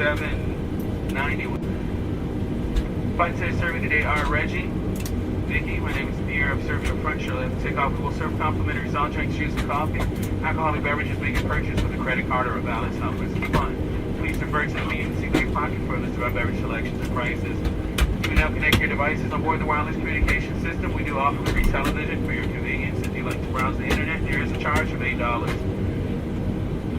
790. Flight attendants serving today are Reggie, Vicky, my name is Pierre. I'm serving up front. Shortly after takeoff, we will serve complimentary soft drinks, juice, and coffee. Alcoholic beverages may get purchased with a credit card or a valid Southwest coupon. Please refer to the Mmun-Kmia back pocket for a list of our beverage selections and prices. You can now connect your devices on board the wireless communication system. We do offer free television for your convenience. If you like to browse the internet, there is a charge of $8.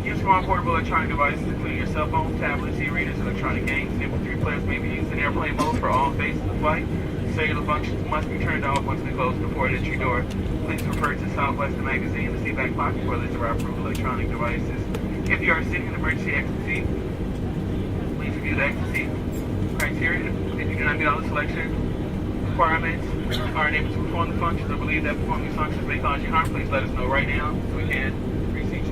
Use small portable electronic devices, including your cell phones, tablets, e-readers, and electronic games. MP3 players may be used in airplane mode for all phases of the flight. Cellular functions must be turned off once they close the port entry door. Please refer to Southwest magazine, the seat back pocket for a list of our approved electronic devices. If you are sitting in an emergency exit seat, please review the exit seat criteria. If you do not meet all the selection requirements, are unable to perform the functions or believe that performing these functions may cause you harm, please let us know right now so we can reseat you.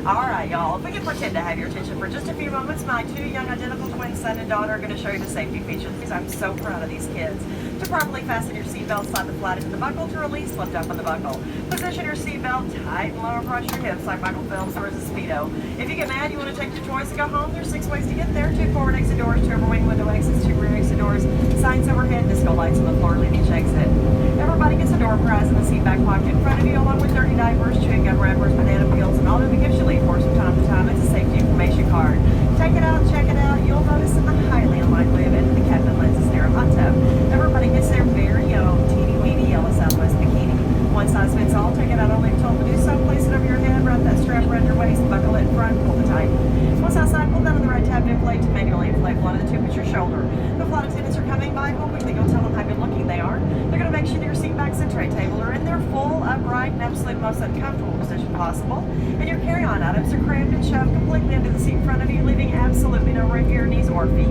Alright, y'all, if we can pretend to have your attention for just a few moments, my two young identical twin son and daughter are going to show you the safety features. I'm so proud of these kids. To properly fasten your seatbelt, slide the flat into the buckle. To release, lift up on the buckle. Position your seatbelt tight and low across your hips like Michael Phelps or as a Speedo. If you get mad, you want to take your choice and go home, there's 6 ways to get there. 2 forward exit doors, 2 over wing window exits, 2 rear exit doors, signs overhead, disco lights on the floor leading each exit. Everybody gets a door prize in the seat back pocket in front of you, along with 30 diapers, chewing gum wrappers, banana peels, and all of the gifts you leave for us from time to time. It's a safety information card. Take it out, check it out. You'll notice in the highly unlikely event that the captain lends us their hot tub. Everybody gets their very own teeny-weeny yellow Southwest bikini. One size fits all. Take it out only if told to do so. Place it over your head, wrap that strap around your waist, buckle it in front, pull it tight. Once outside, pull down on the right tab to inflate to manually inflate one of the tube at your shoulder. The flight attendants are coming by, hoping that you'll tell them how good looking they are. They're going to make sure that your seat backs and tray table are in their full, upright, and absolute most uncomfortable position possible. And your carry-on items are crammed and shoved completely into the seat in front of you, leaving absolutely no room for your knees or feet.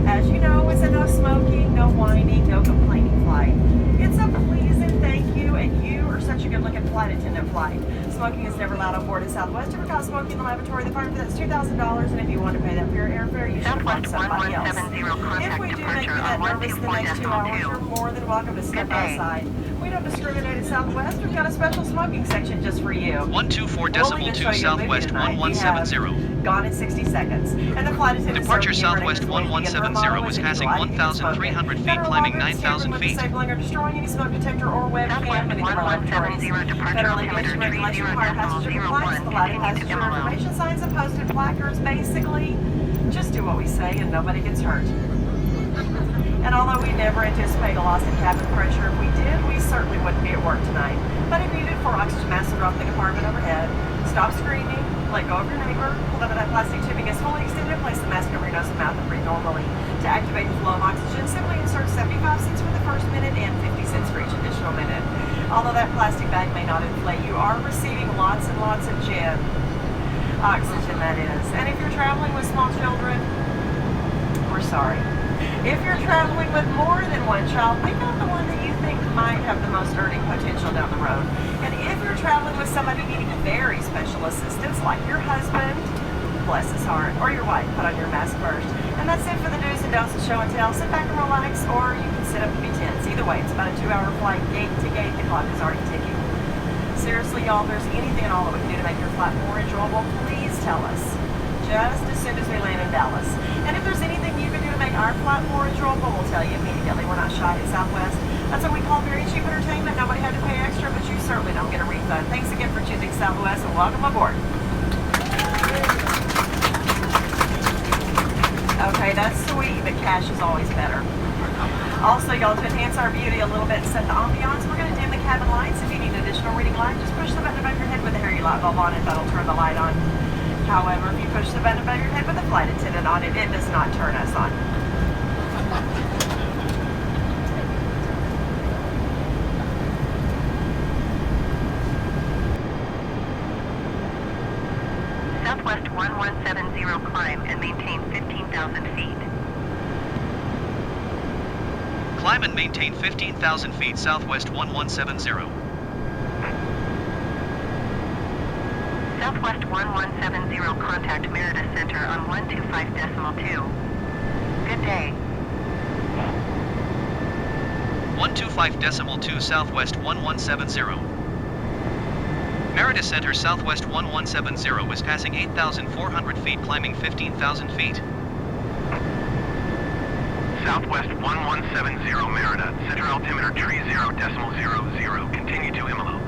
As you know, it's a no smoking, no whining, no complaining flight. It's a please and thank you, and you are such a good-looking flight attendant flight. Smoking is never allowed on board at Southwest. If you caught smoking in the lavatory, the fine for that's $2,000, and if you want to pay that for your airfare, you should find somebody else. If we do make you that nervous the next 2 hours, you're more than welcome to step outside. We don't discriminate at Southwest. We've got a special smoking section just for you. 124.2 Southwest 1170. Gone in 60 seconds. And the flight attendant Departure Southwest 1170 is passing 1,300 feet, climbing 9,000 feet. Disabling or destroying any smoke detector or webcam in the lavatories. Federal aviation regulation require passenger compliance. The lighting passenger information signs and posted placards. Basically, just do what we say and nobody gets hurt. And although we never anticipate a loss in cabin pressure, if we did, we certainly wouldn't be at work tonight. But if needed for oxygen mask to drop in the compartment overhead, stop screaming, let go of your neighbor, pull out of that plastic tubing is fully extended, place the mask over your nose and mouth and breathe normally. To activate the flow of oxygen, simply insert 75 cents for the first minute and 50 cents for each additional minute. Although that plastic bag may not inflate, you are receiving lots and lots of jet oxygen, that is. And if you're traveling with small children, we're sorry. If you're traveling with more than one child, pick out the one that you think might have the most earning potential down the road. And if you're traveling with somebody needing very special assistance, like your husband, bless his heart, or your wife, put on your mask first. And that's it for the do's and don'ts of show and tell. Sit back and relax, or you can sit up and be tense. Either way, it's about a 2-hour flight, gate to gate. The clock is already ticking. Seriously, y'all, if there's anything at all that we can do to make your flight more enjoyable, please tell us. Just as soon as we land in Dallas. And if there's anything you can do to make our flight more enjoyable, we'll tell you immediately. We're not shy at Southwest. That's what we call very cheap entertainment. Nobody had to pay extra, but you certainly don't get a refund. Thanks again for choosing Southwest, and welcome aboard. Okay, that's sweet, but cash is always better. Also, y'all, to enhance our beauty a little bit and set the ambiance, we're going to dim the cabin lights. If you need additional reading light, just push the button above your head with the hairy light bulb on it. That'll turn the light on. However, if you push the button above your head with the flight attendant on it, it does not turn us on. climb and maintain 15,000 feet. Climb and maintain 15,000 feet southwest 1170. Southwest 1170, contact Merida Center on 125.2. Good day. 125.2 southwest 1170. Merida Center southwest 1170 is passing 8,400 feet climbing 15,000 feet. Southwest 1170 Merida, center altimeter 30.00, continue to Imalo.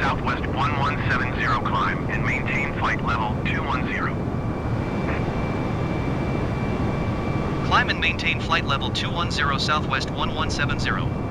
Southwest 1170 climb and maintain flight level 210. Climb and maintain flight level 210 southwest 1170.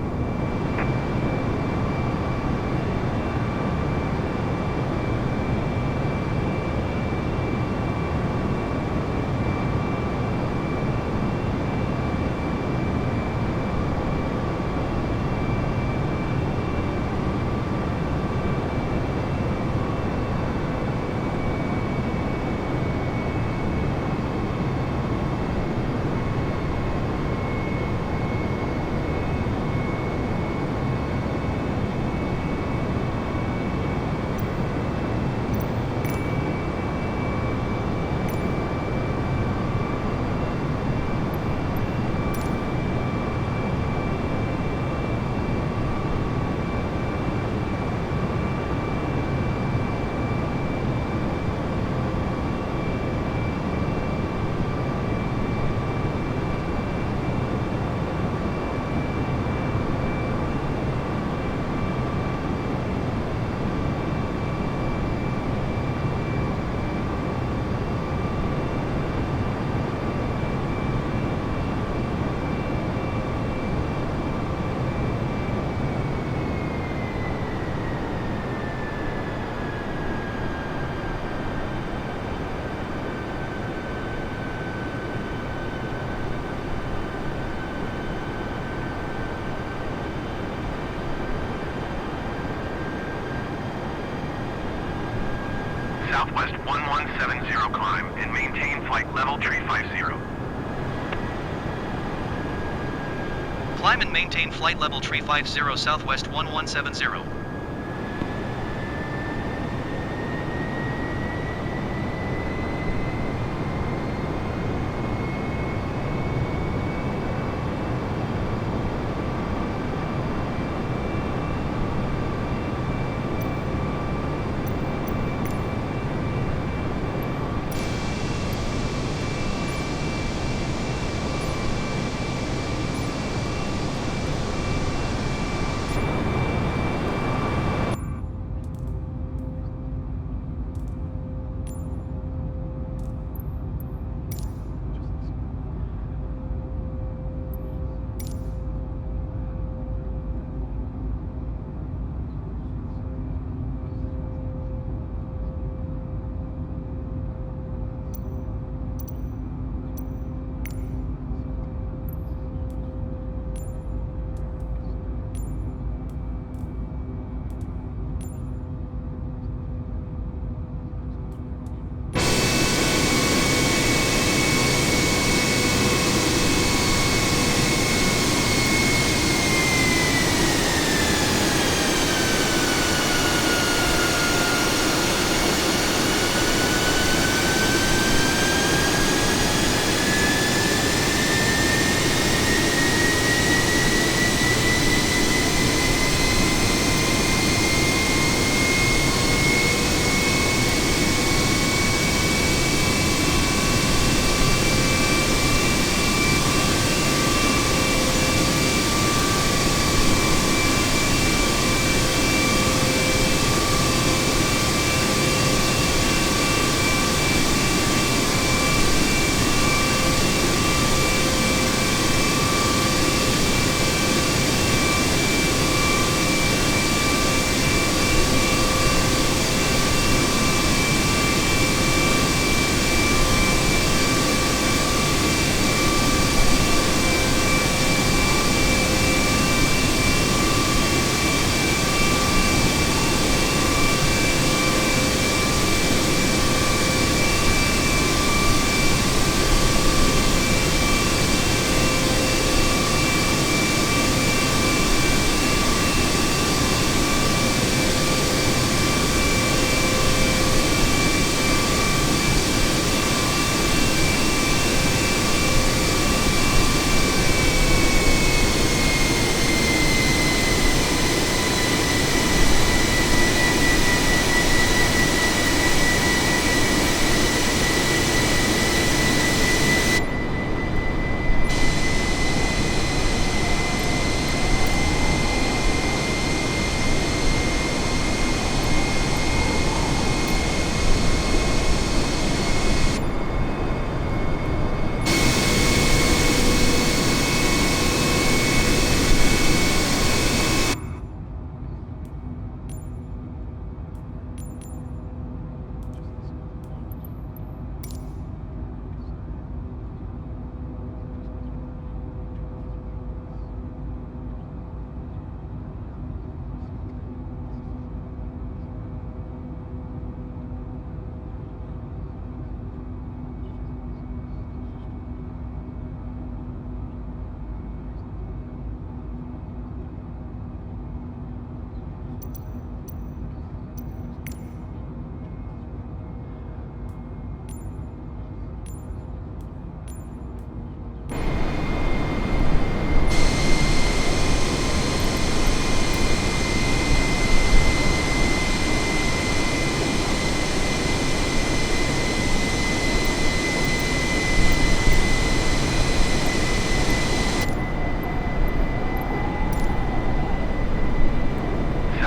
Southwest 1170 climb and maintain flight level 350. Climb and maintain flight level 350 southwest 1170.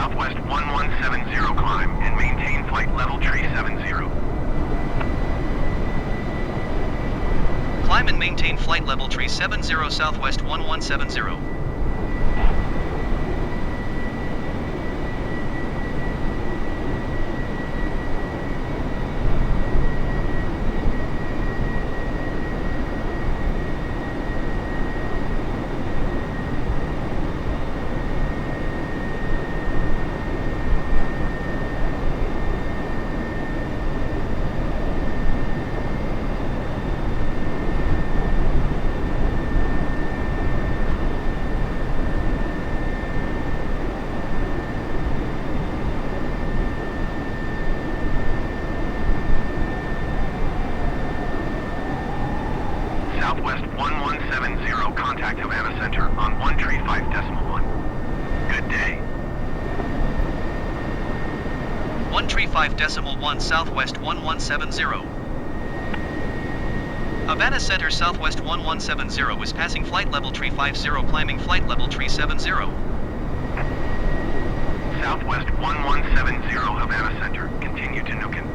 Southwest 1170 climb and maintain flight level 370. Climb and maintain flight level 370 Southwest 1170. Southwest 1170, contact Havana Center on 135.1. Good day. 135.1 Southwest 1170. Havana Center Southwest 1170 is passing flight level 350 climbing flight level 370. Southwest 1170, Havana Center. Continue to Nukin.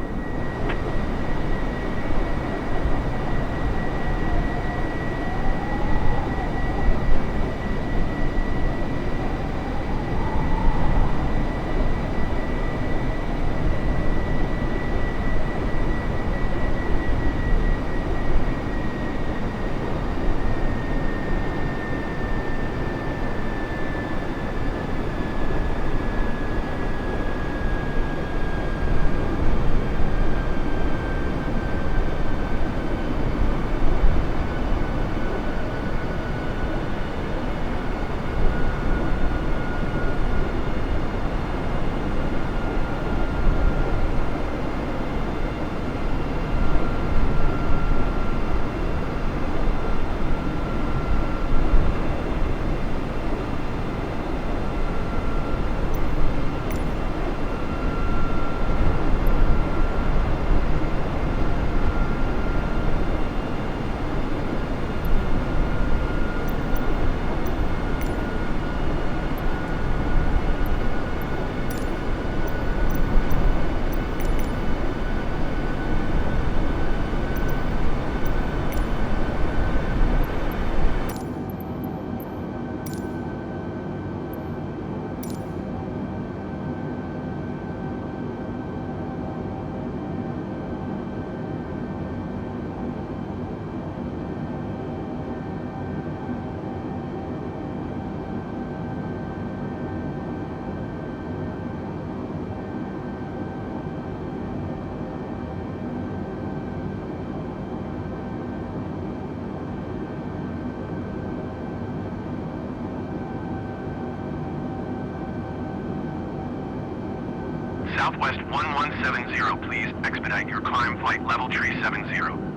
Southwest 1170, please expedite your climb flight level 370.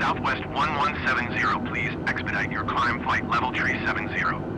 Southwest 1170, please expedite your climb flight level 370.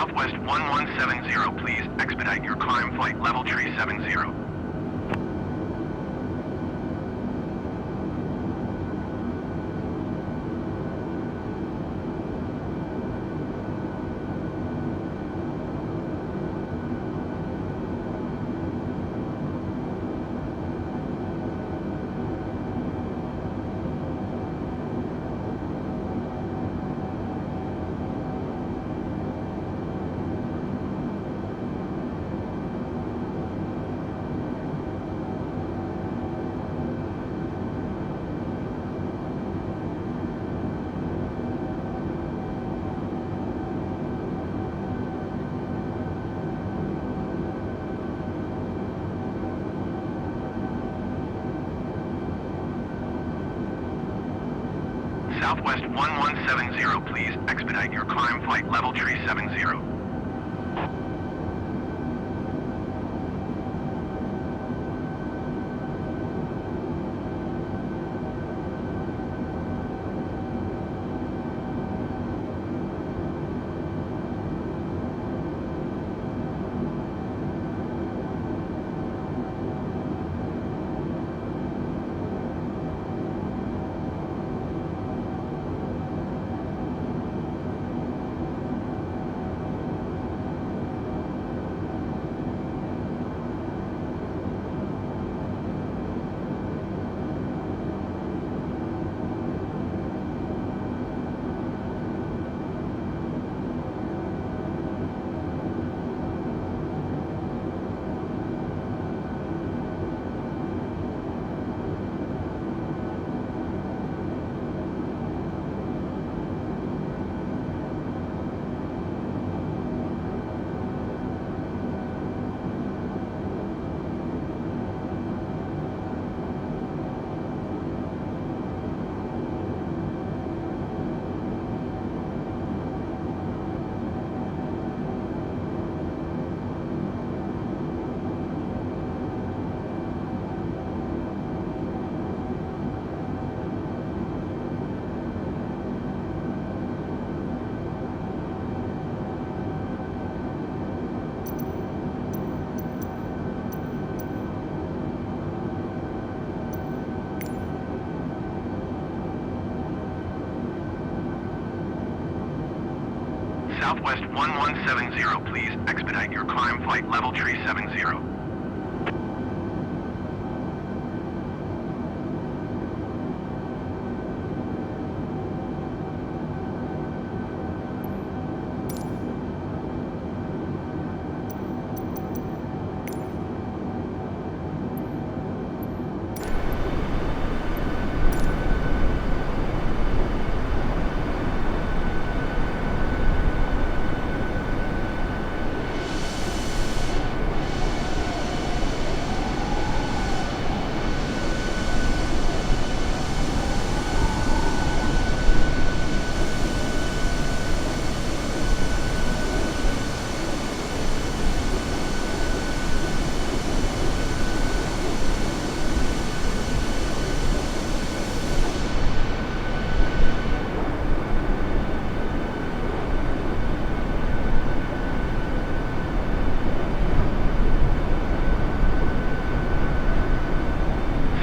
Southwest 1170, please expedite your climb flight level 370. Southwest 1170, please expedite your climb flight level 370. Southwest 1170, please expedite your climb flight level 370.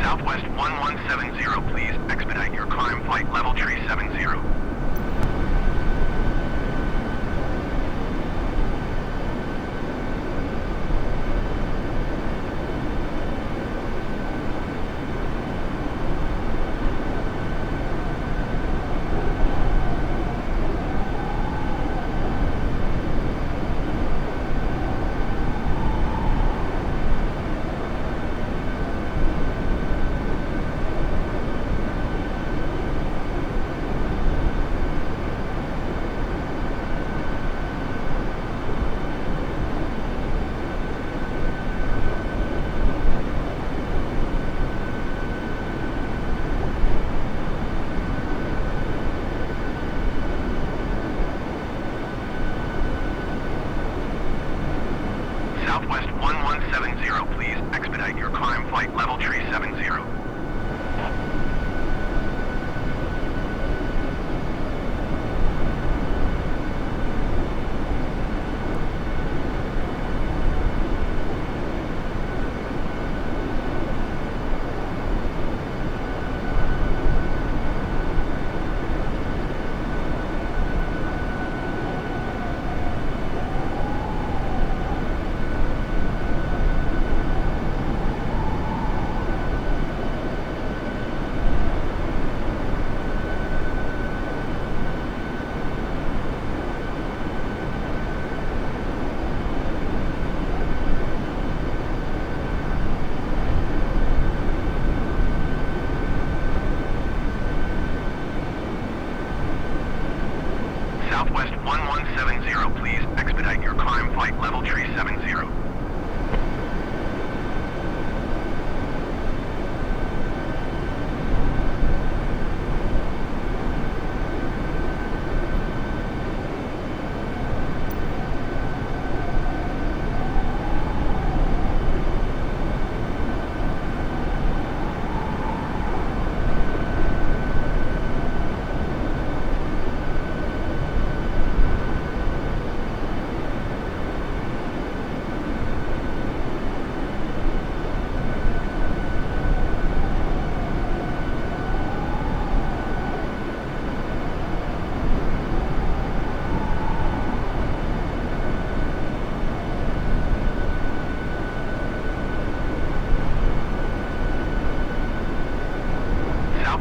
Southwest 1170, please expedite your climb flight level 370.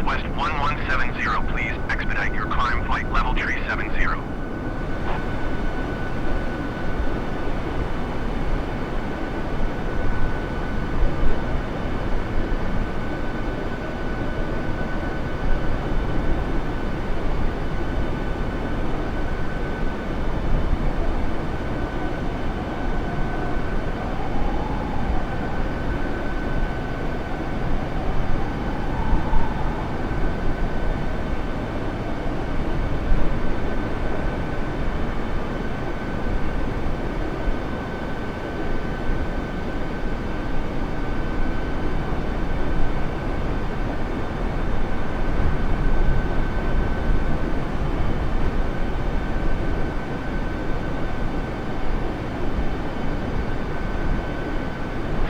Southwest 1170, please expedite your climb flight level 370.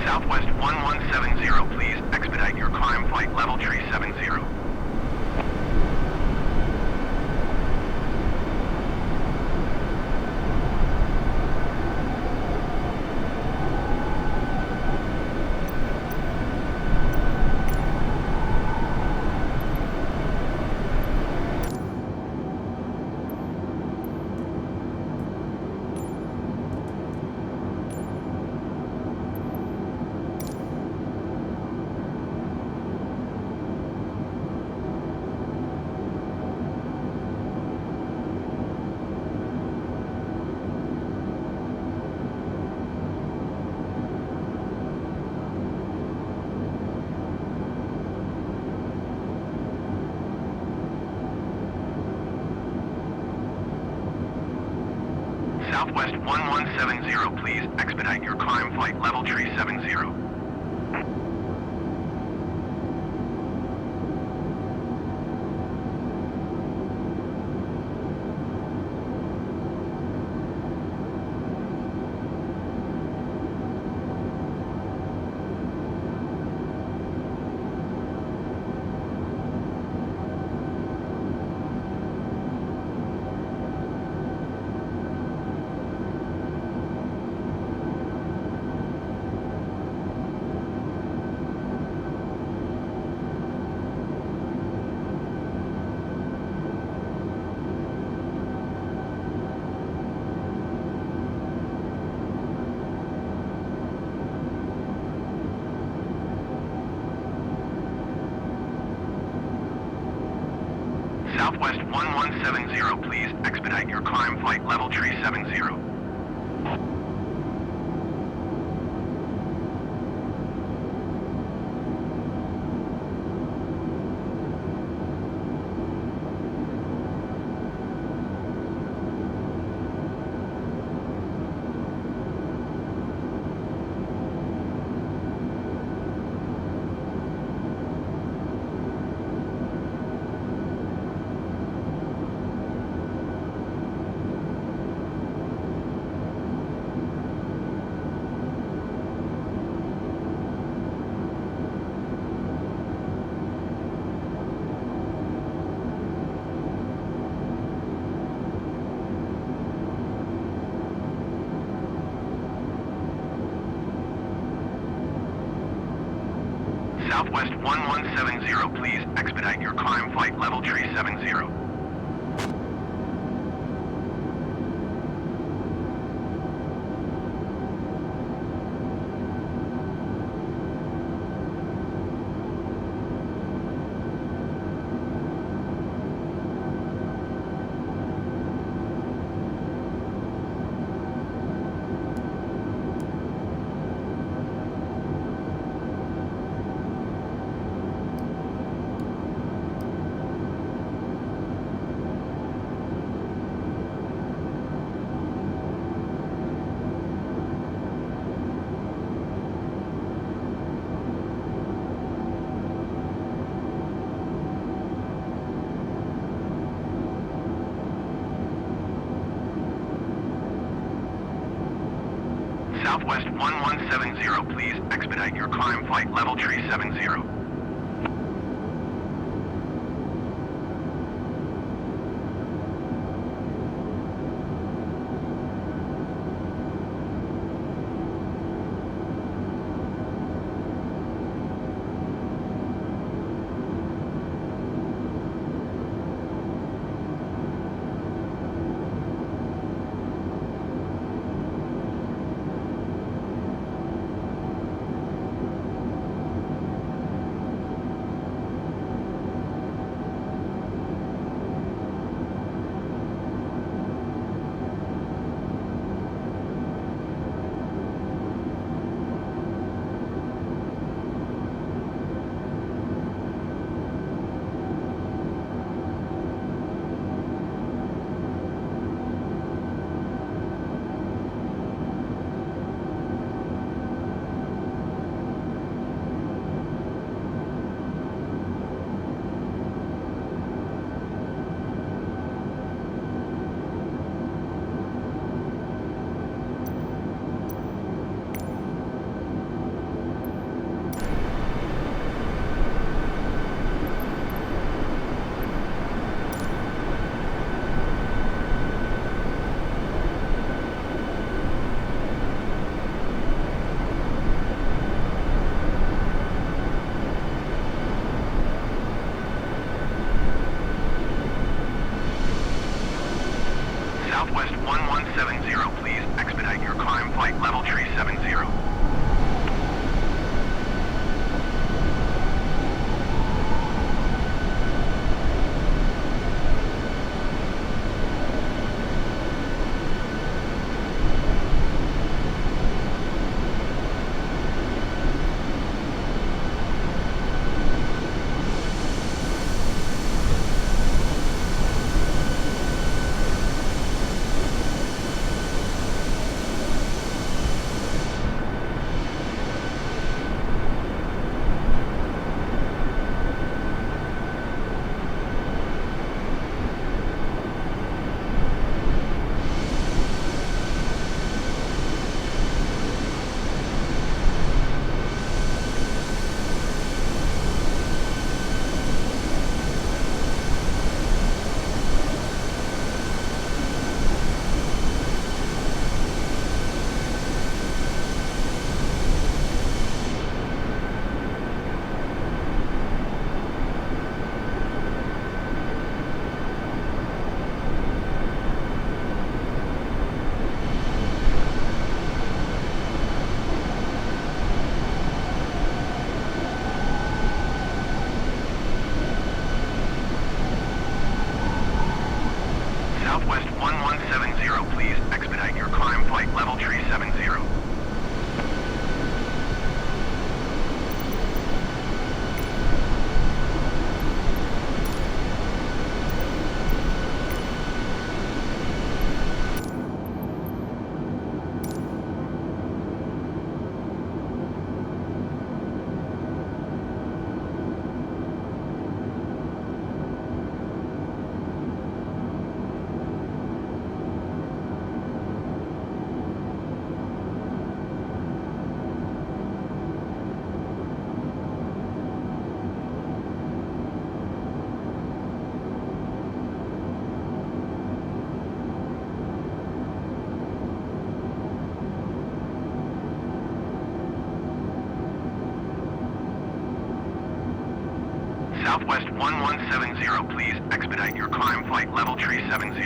Southwest 1170, please expedite your climb flight level 370. Southwest 1170, please expedite your climb flight level 370. Southwest 1170, please expedite your climb flight level 370. Southwest 1170, please expedite your climb flight level 370. Southwest 1170, please expedite your climb flight level 370. Southwest 1170, please expedite your climb flight level 370.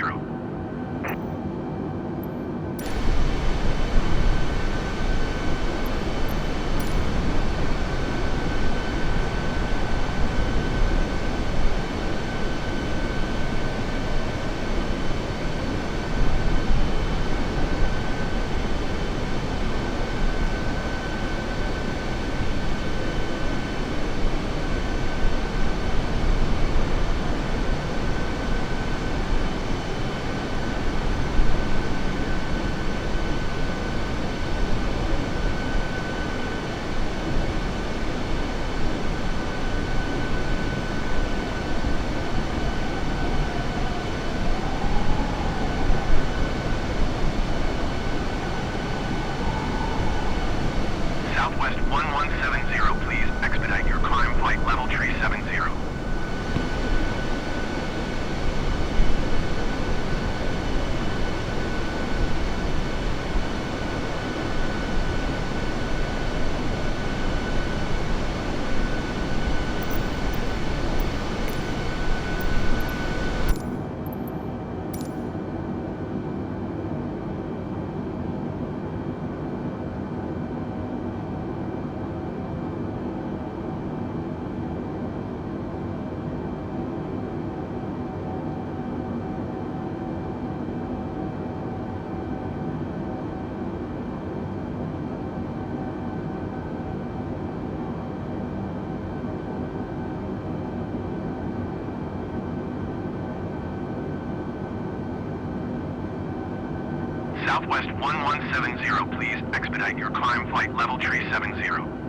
Southwest 1170, please expedite your climb flight level 370. Southwest 1170, please expedite your climb flight level 370.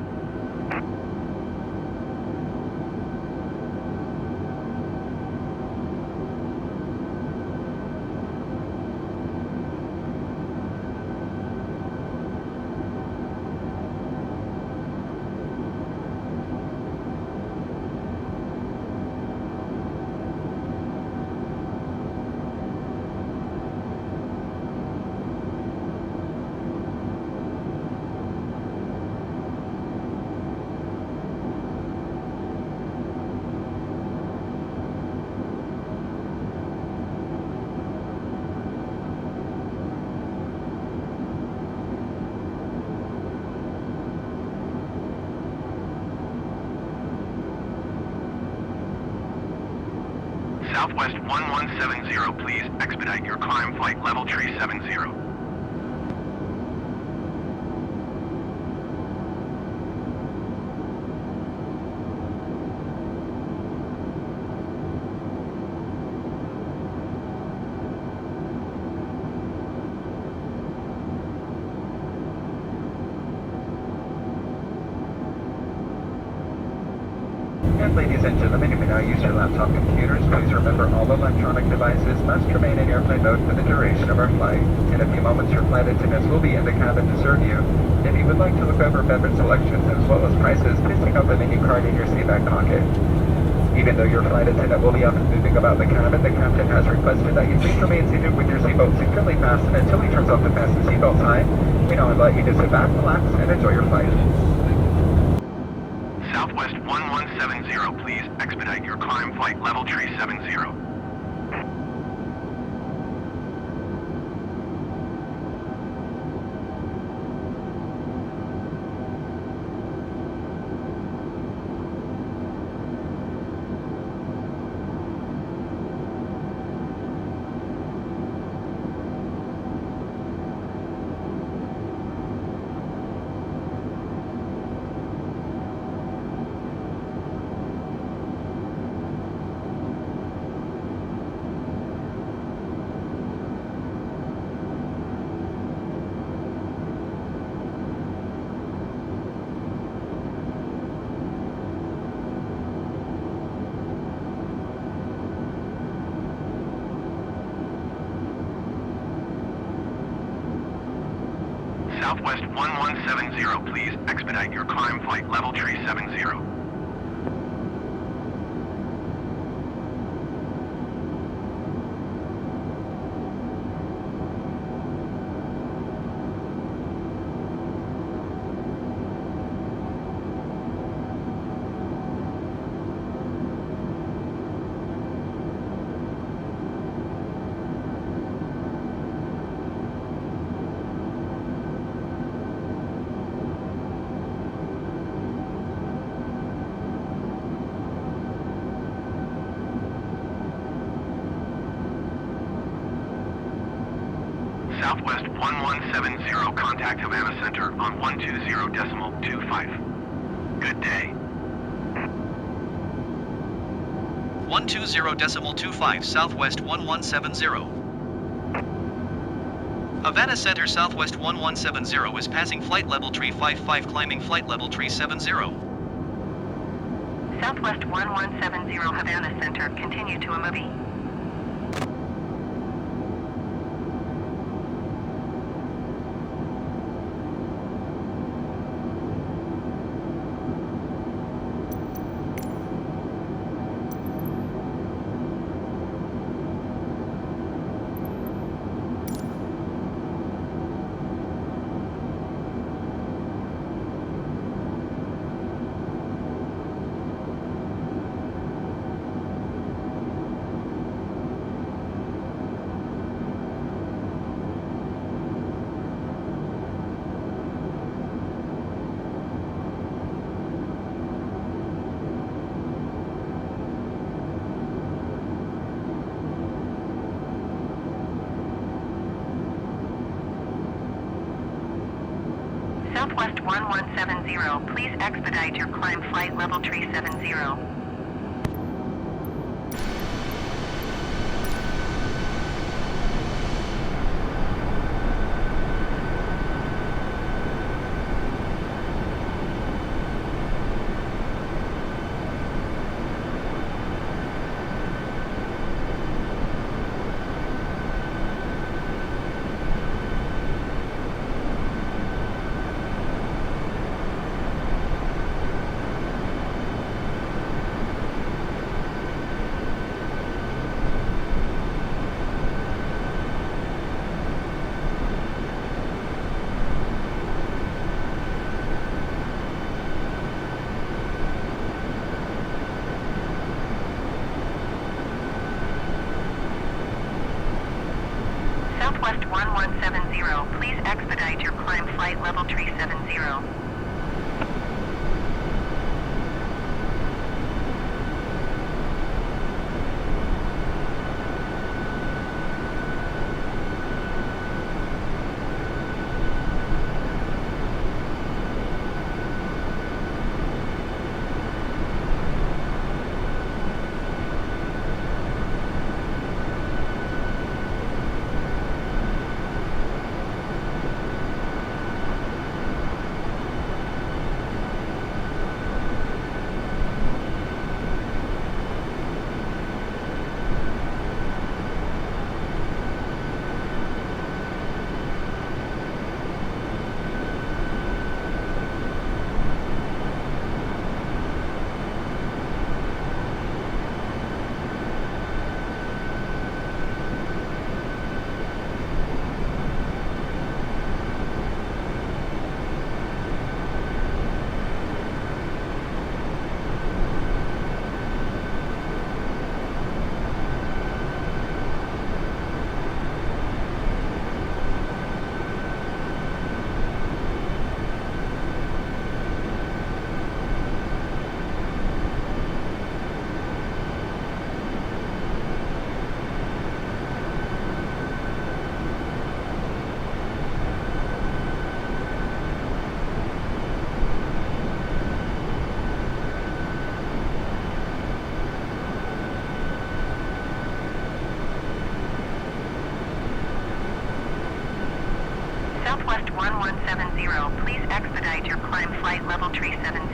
Southwest 1170, please expedite your climb flight level 370. And ladies and gentlemen, you may now use your laptop computers. Please remember all electronic devices must remain in airplane mode for the duration of our flight. In a few moments, your flight attendants will be in the cabin to serve you. If you would like to look over beverage selections as well as prices, please take out the menu card in your seatback pocket. Even though your flight attendant will be up and moving about the cabin, the captain has requested that you please remain seated with your seatbelt securely fastened until he turns off the fasten seatbelt sign. We now invite you to sit back, relax, and enjoy your flight. Southwest 1170, please expedite your climb flight level 370. Southwest 1170, please expedite your climb flight level 370. Southwest 1170, contact Havana Center on 120.25. Good day. 120.25 Southwest 1170. Havana Center Southwest 1170 is passing flight level 355 climbing flight level 370. Southwest 1170 Havana Center, continue to a movie. Southwest 1170, please expedite your climb flight level 370. Southwest 1170, please expedite your climb flight level 370. Southwest 1170, please expedite your climb flight level 370.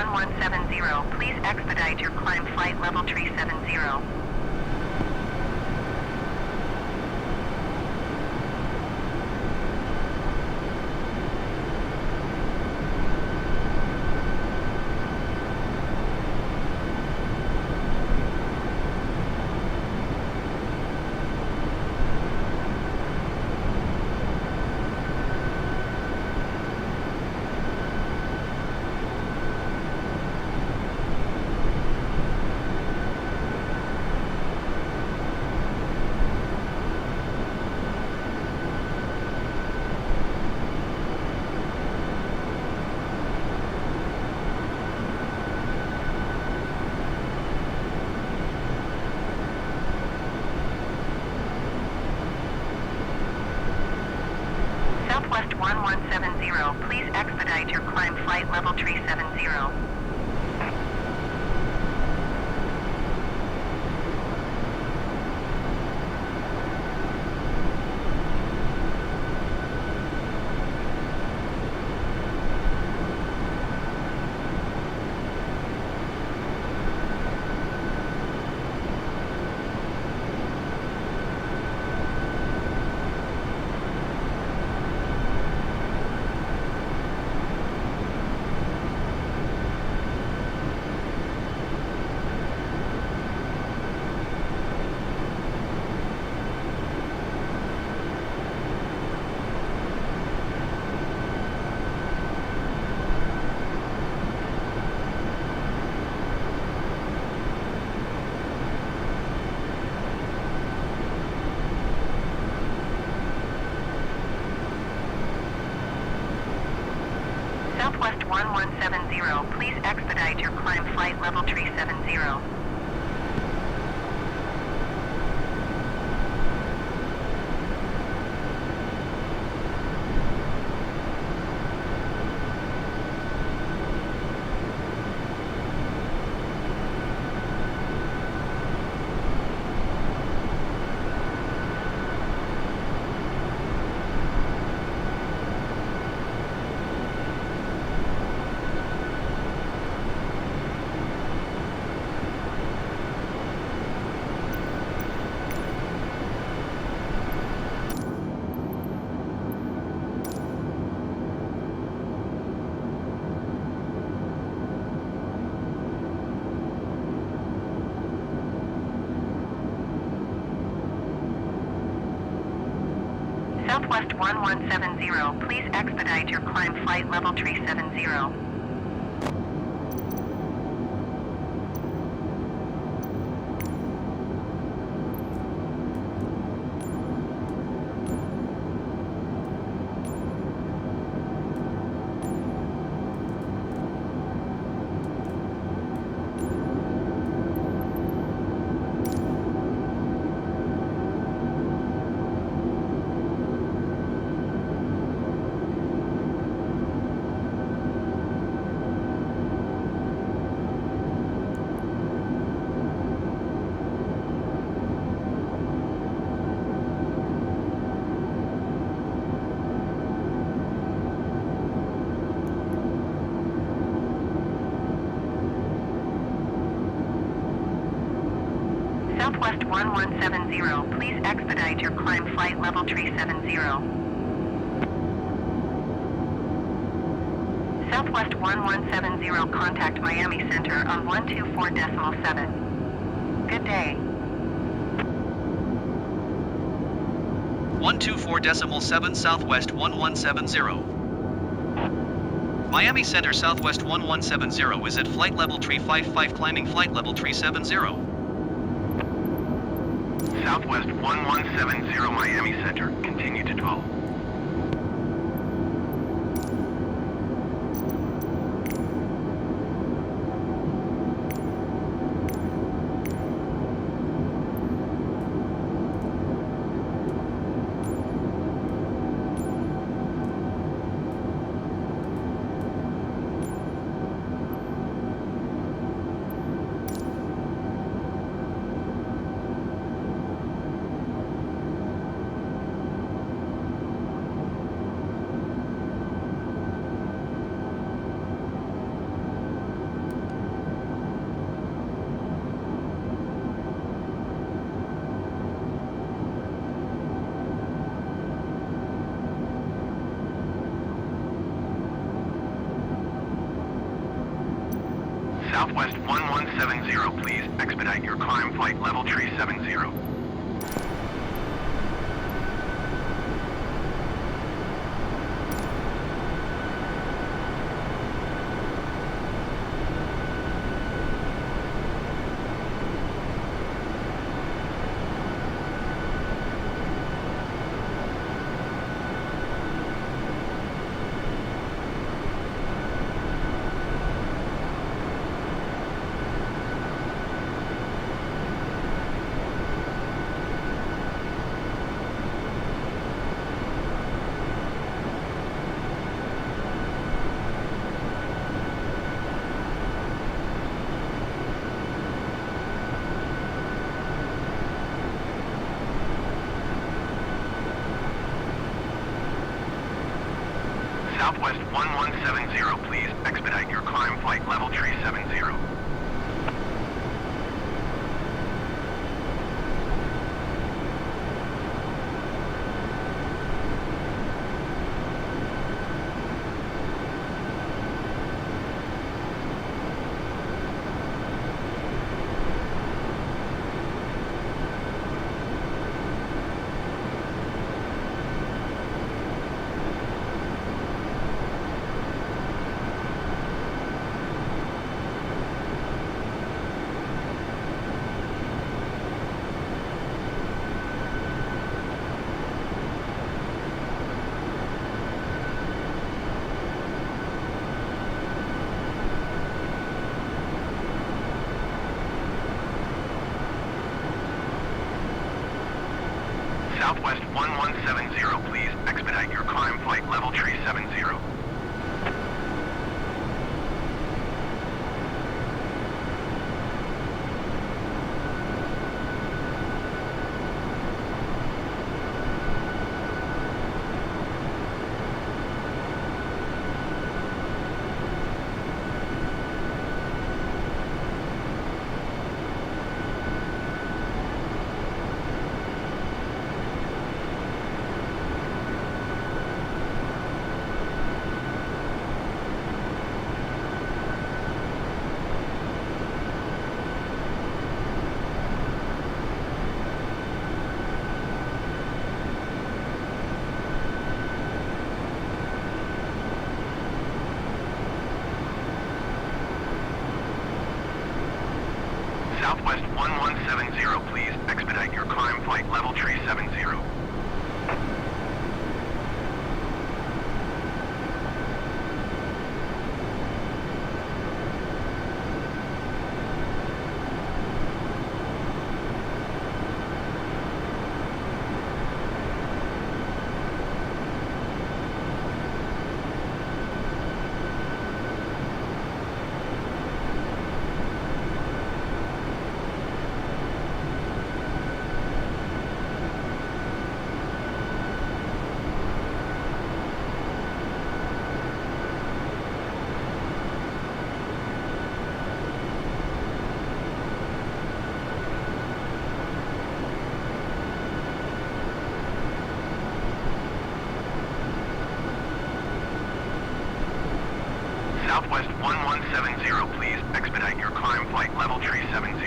1170, please expedite your climb flight level 370. Southwest 1170, please expedite your climb flight level 370. Southwest 1170, please expedite your climb flight level 370. Southwest 1170, please expedite your climb flight level 370. Southwest 1170, please expedite your climb flight level 370. Southwest 1170, contact Miami Center on 124.7. Good day. 124.7 Southwest 1170. Miami Center Southwest 1170 is at flight level 355 climbing flight level 370. Southwest 1170 Miami Center, continue to 12. Southwest 1170, please expedite your climb flight level 370. Southwest 1170, please expedite your climb flight level 370. Southwest 1170, please expedite your climb flight level 370. Southwest 1170, please expedite your climb flight level 370. Southwest 1170, please expedite your climb flight level 370.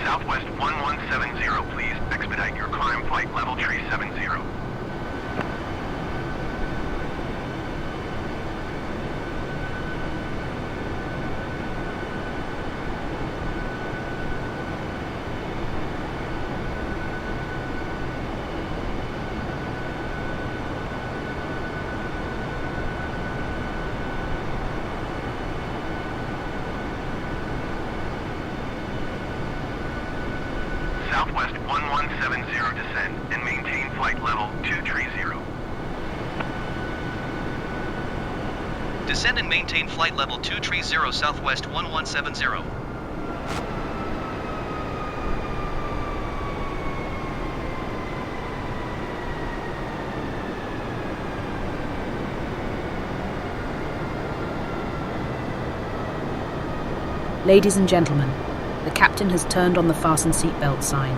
Southwest 1170, please expedite your climb flight level 370. Southwest 1170 descend and maintain flight level 230. Descend and maintain flight level 230 Southwest 1170. Ladies and gentlemen, the captain has turned on the fasten seatbelt sign.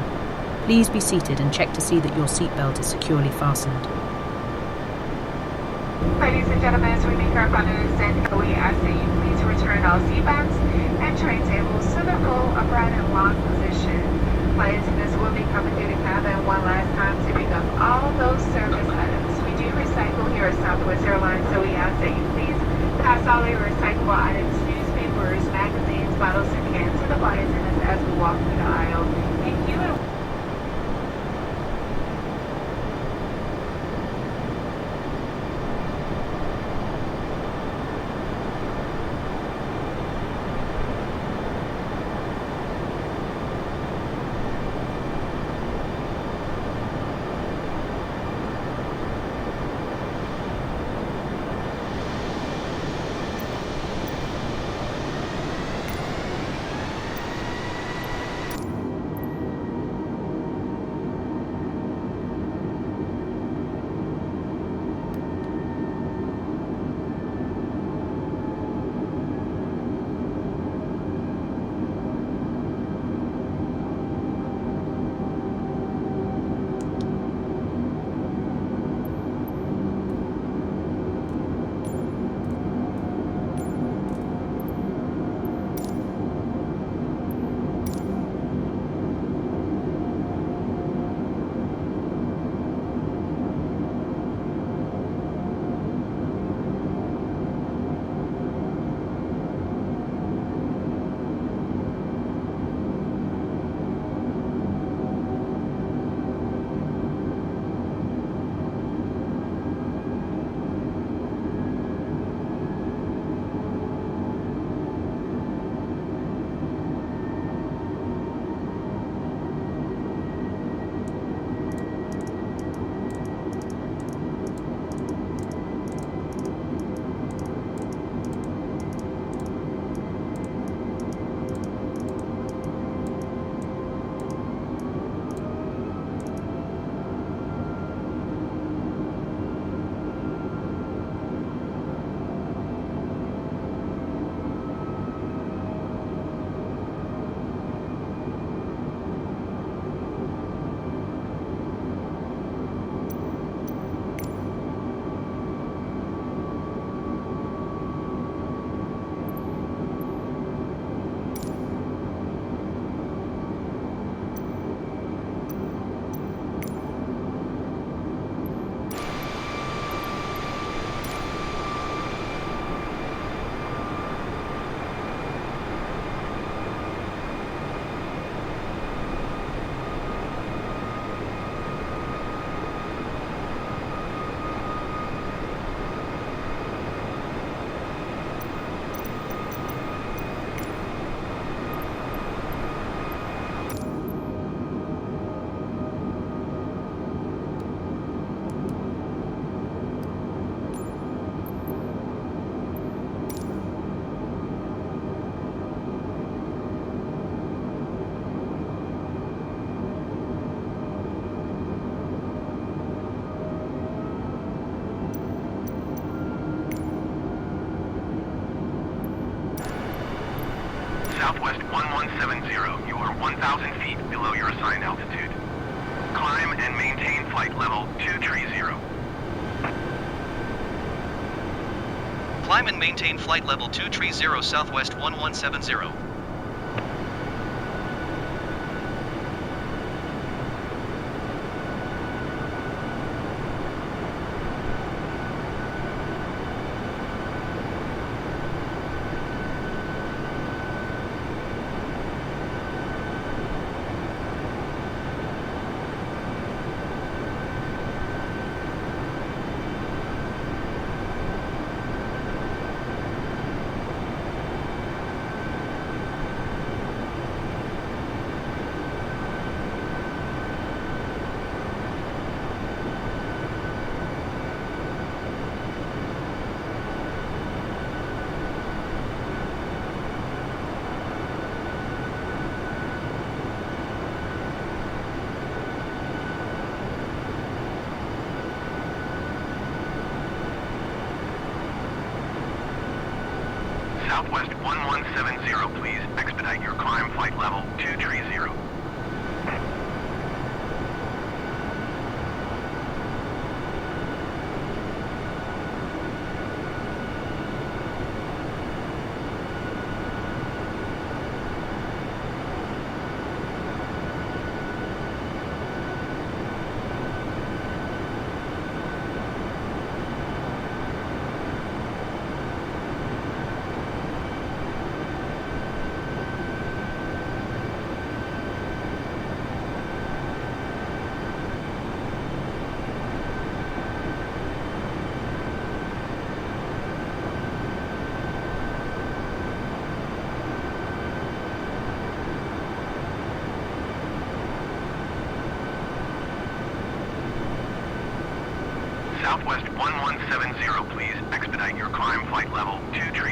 Please be seated and check to see that your seatbelt is securely fastened. Ladies and gentlemen, as we make our final descent, we ask that you please return all seatbelts and tray tables to their full upright and locked position. Flight attendants will be coming through the cabin one last time to pick up all those service items. We do recycle here at Southwest Airlines, so we ask that you please pass all your recyclable items, newspapers, magazines, bottles, and cans to the flight attendants as we walk through the aisle. Thank you. Southwest 1170, you are 1,000 feet below your assigned altitude. Climb and maintain flight level 230. Climb and maintain flight level 230 Southwest 1170. Southwest 1170, please expedite your climb flight level 230. Southwest 1170, please expedite your climb flight level 230.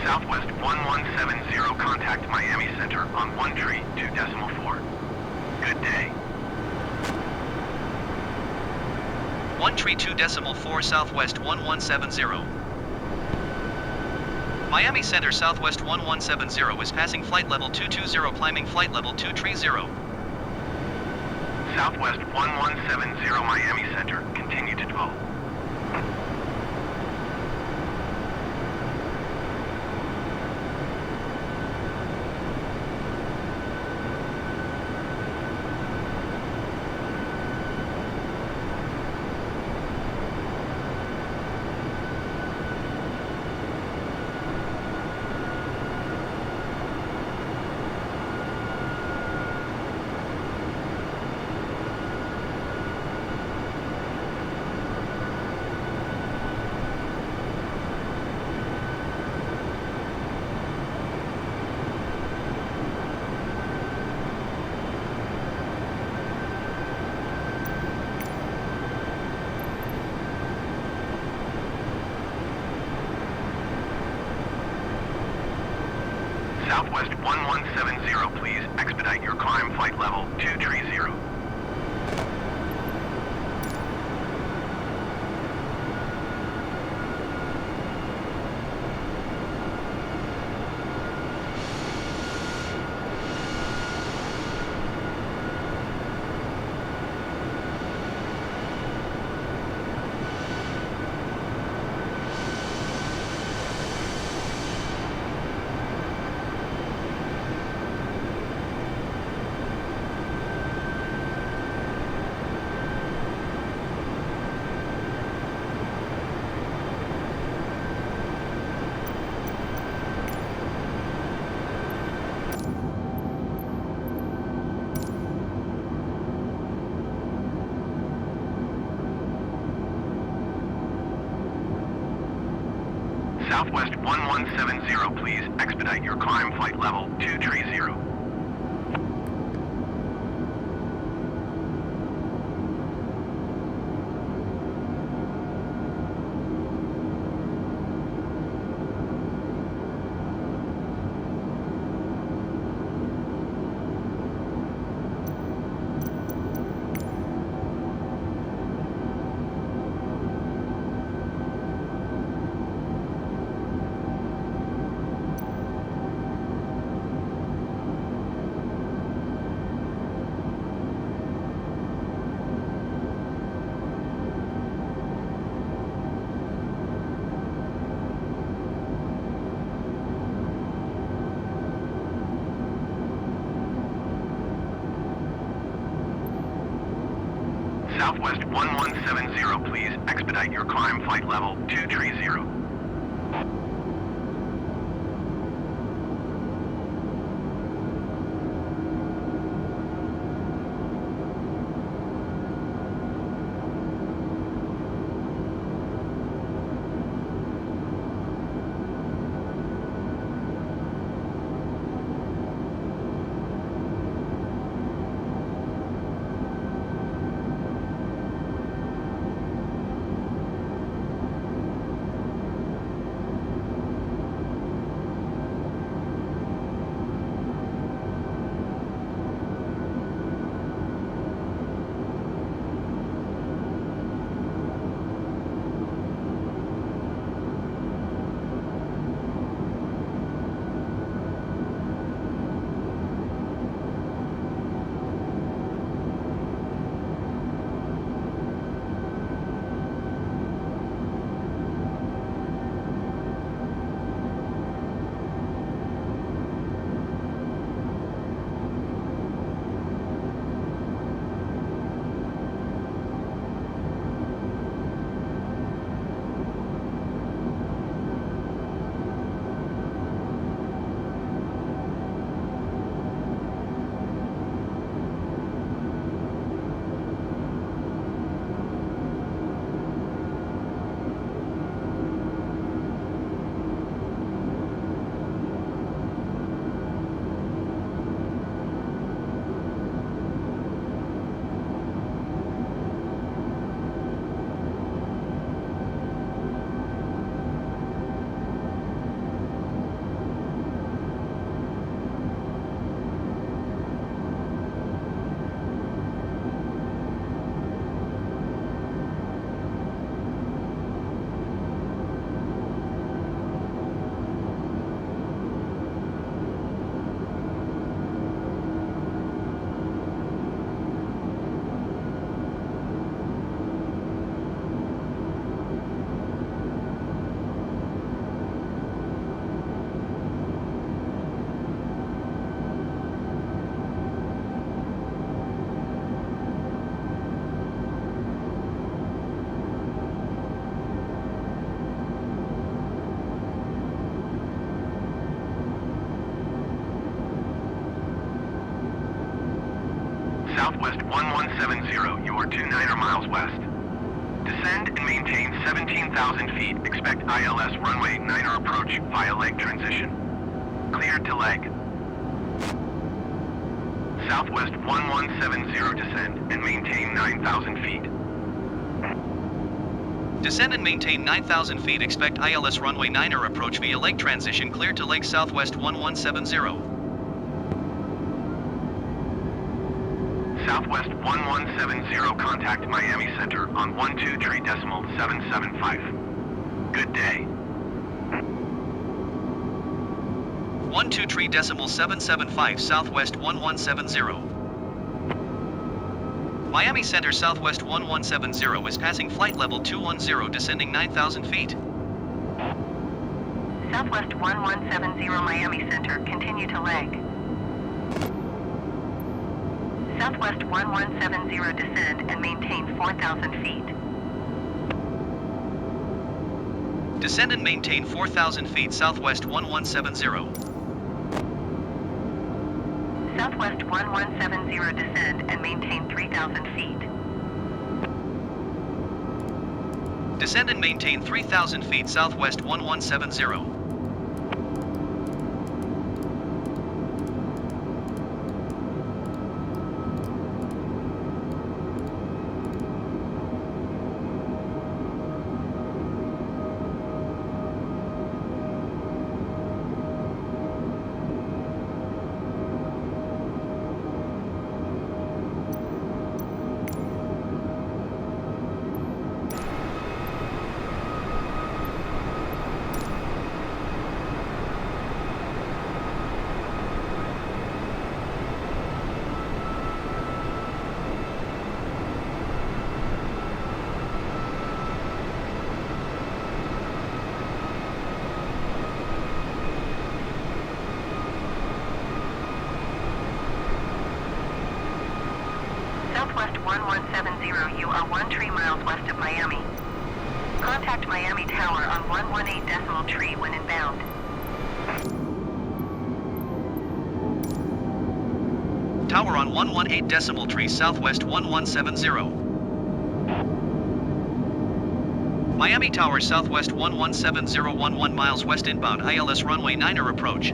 Southwest 1170, contact Miami Center on 132.4. Good day. 132.4 Southwest 1170. Miami Center Southwest 1170 is passing flight level 220, climbing flight level 230. Southwest 1170, Miami Center, continue to develop. Southwest 1170, please expedite your climb flight level 230. Southwest 1170, please expedite your climb flight level 230. Southwest 1170, please expedite your climb flight level 230. Southwest 1170, you are 29 miles west. Descend and maintain 17,000 feet. Expect ILS runway 9er approach via leg transition. Cleared to leg. Southwest 1170, descend and maintain 9,000 feet. Descend and maintain 9,000 feet. Expect ILS runway 9er approach via leg transition. Cleared to leg Southwest 1170. Southwest 1170, contact Miami Center on 123.775. Good day. 123.775 Southwest 1170. Miami Center Southwest 1170 is passing flight level 210, descending 9,000 feet. Southwest 1170 Miami Center, continue to leg. Southwest 1170, descend and maintain 4,000 feet. Descend and maintain 4,000 feet Southwest 1170. Southwest 1170, descend and maintain 3,000 feet. Descend and maintain 3,000 feet Southwest 1170. Southwest 1170, you are 13 miles west of Miami. Contact Miami Tower on 118.3 when inbound. Tower on 118.3 Southwest 1170. Miami Tower Southwest 1170, 11 miles west inbound ILS runway 9er approach.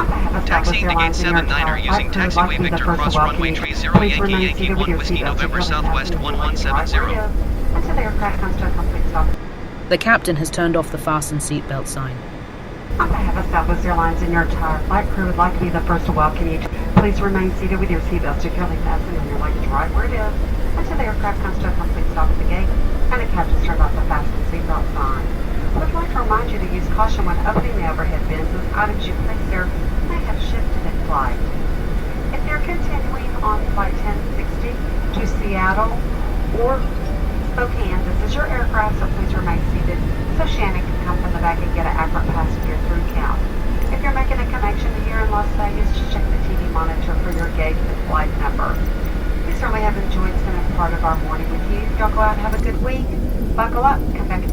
Taxiing to gate 79er using taxiway Victor cross runway tree 0 Yankee Yankee 1 Whiskey November Southwest 1170. Until the aircraft comes to a complete stop. The captain has turned off the fasten seatbelt sign. On behalf of Southwest Airlines and your entire flight crew would like to be the first to welcome you. Please remain seated with your seatbelt securely fastened and your luggage right where it is until the aircraft comes to a complete stop at the gate and the captain's turned off the fasten seatbelt sign. I would like to remind you to use caution when opening the overhead bins as items you place there may have shifted in flight. If you're continuing on flight 1060 to Seattle or Spokane, this is your aircraft, so please remain seated so Shannon can come from the back and get an accurate passenger through count. If you're making a connection to here in Las Vegas, just check the TV monitor for your gate and flight number. We certainly have enjoyed spending part of our morning with you. Y'all go out and have a good week. Buckle up. Come back